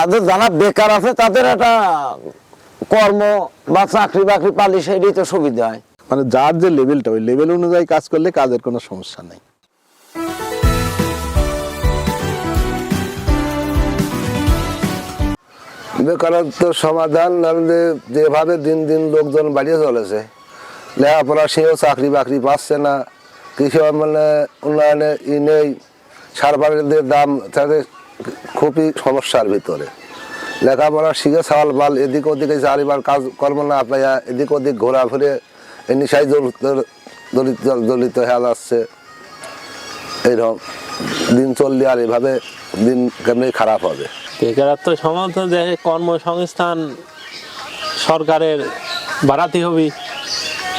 তাদের যারা বেকার আছে তাদের একটা কর্ম বা চাকরি বাকরি পালি সেটাই তো সুবিধা হয়। মানে যার যে লেভেলটা ওই লেভেল অনুযায়ী কাজ করলে কাজের কোনো সমস্যা নেই। বেকারত্ব সমাধান যেভাবে দিন দিন লোকজন বাড়িয়ে চলেছে, লেখাপড়া সেও চাকরি বাকরি পাচ্ছে না, কৃষি মানে উন্নয়নে নেই, সার পানির দাম তাদের খুবই সমস্যার ভিতরে। লেখাপড়া শিখে চাল বাল এদিক ওদিকে চারিবার কাজ কর্ম না পাইয়া এদিক ওদিক ঘোরাফিরে এই নেশায় দলিত হয়ে যাচ্ছে। এইরকম দিন চললে আর এভাবে দিন কেমনি খারাপ হবে। বেকারত্ব সমাধান দেখে কর্মসংস্থান সরকারের বাড়াতে হবে,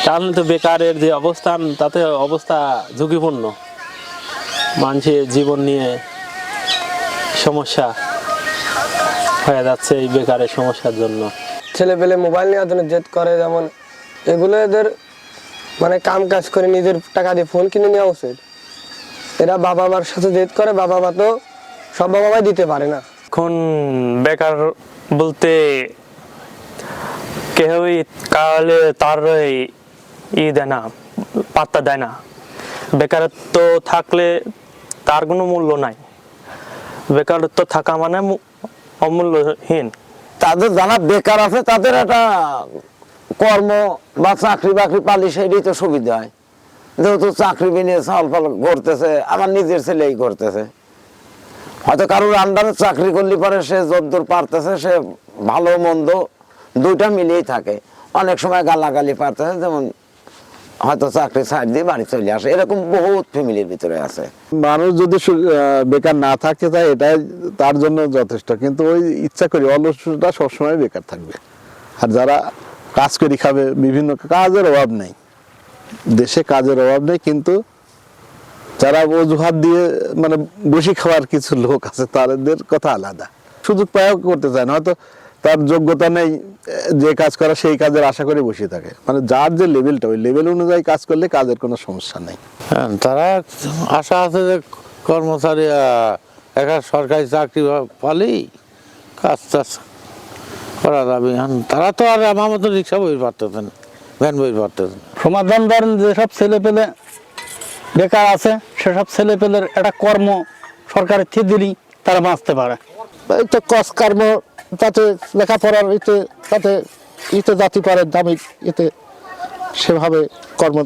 তাহলে তো বেকারের যে অবস্থান তাতে অবস্থা ঝুঁকিপূর্ণ, মানুষের জীবন নিয়ে সমস্যা হয়ে যাচ্ছে এই বেকারের সমস্যার জন্য। ছেলে পেলে মোবাইল নেওয়ার জন্য জেদ করে, যেমন এগুলো এদের মানে কাম কাজ করে নিজের টাকা দিয়ে ফোন কিনে নেওয়া উচিত। এরা বাবা মার সাথে জেদ করে, বাবা মা তো সব বাবা মাই দিতে পারে না। এখন বেকার বলতে কেউই কালে তার দেয় না, পাত্তা দেয় না। বেকারত্ব থাকলে তার কোনো মূল্য নাই, বেকারত্ব থাকা মানে অমূল্যহীন। তাদের যারা বেকার আছে তাদের একটা কর্ম বা চাকরি বাকরি পালি সেটাই তো সুবিধা হয়। যেহেতু চাকরি বিনিয়ে চাল ফাল করতেছে, আমার নিজের ছেলেই করতেছে, হয়তো কারোর আন্ডারে চাকরি করলে পরে সে যদ্দূর পারতেছে সে ভালো মন্দ দুইটা মিলিয়েই থাকে। অনেক সময় গালাগালি পারতেছে, যেমন হয়তো চাকরি ছাড় দিয়ে বাড়ি চলে আসে, এরকম বহুত ফ্যামিলির ভিতরে আছে। মানুষ যদি বেকার না থাকতে চায় এটাই তার জন্য যথেষ্ট, কিন্তু ওই ইচ্ছা করি অলসটা সবসময় বেকার থাকবে। আর যারা কাজ করে খাবে, বিভিন্ন কাজের অভাব নেই, দেশে কাজের অভাব নেই, কিন্তু যারা অজুহাত দিয়ে মানে বসে খাওয়ার কিছু লোক আছে তাদের কথা আলাদা। সুযোগ পায়ও করতে চায় না, হয়তো তার যোগ্যতা নেই, যে কাজ করা সেই কাজের আশা করে বসে থাকে। মানে যার যে লেভেলটা ওই লেভেল অনুযায়ী কাজ করলে কাজের কোনো সমস্যা নেই। তারা আশা আছে যে কর্মচারী একটা সরকারি চাকরি পালেই কাজ টাজ করা যাবে। তারা তো আর আমার মতো রিক্সা বই পারতেছেন, ভ্যান বই পারতেছেন। সমাধান ধরেন যেসব ছেলে পেলে বেকার আছে সেসব ছেলে পেলের একটা কর্ম সরকারের থেকে দিলেই তারা বাঁচতে পারে। এই তো কাজ কর্ম, তাতে লেখাপড়ার তাতে জাতি পারে দামি, সেভাবে কর্ম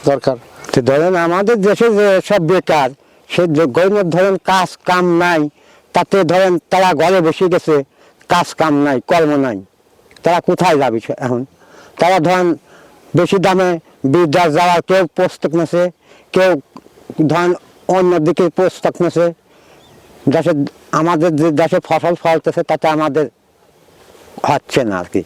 দরকার। ধরেন আমাদের দেশে যে সব বেকার, সে যোগ্যের ধরেন কাজ কাম নাই, তাতে ধরেন তারা ঘরে বসে গেছে, কাজ কাম নাই, কর্ম নাই, তারা কোথায় যাবে এখন? তারা ধরেন বেশি দামে বিদ্যার যাওয়ার, কেউ পুস্তক নেছে, কেউ ধরেন অন্যদিকে পুস্তক নেছে। দেশে আমাদের যে দেশে ফসল ফলতেছে তাতে আমাদের হচ্ছে না আর কি।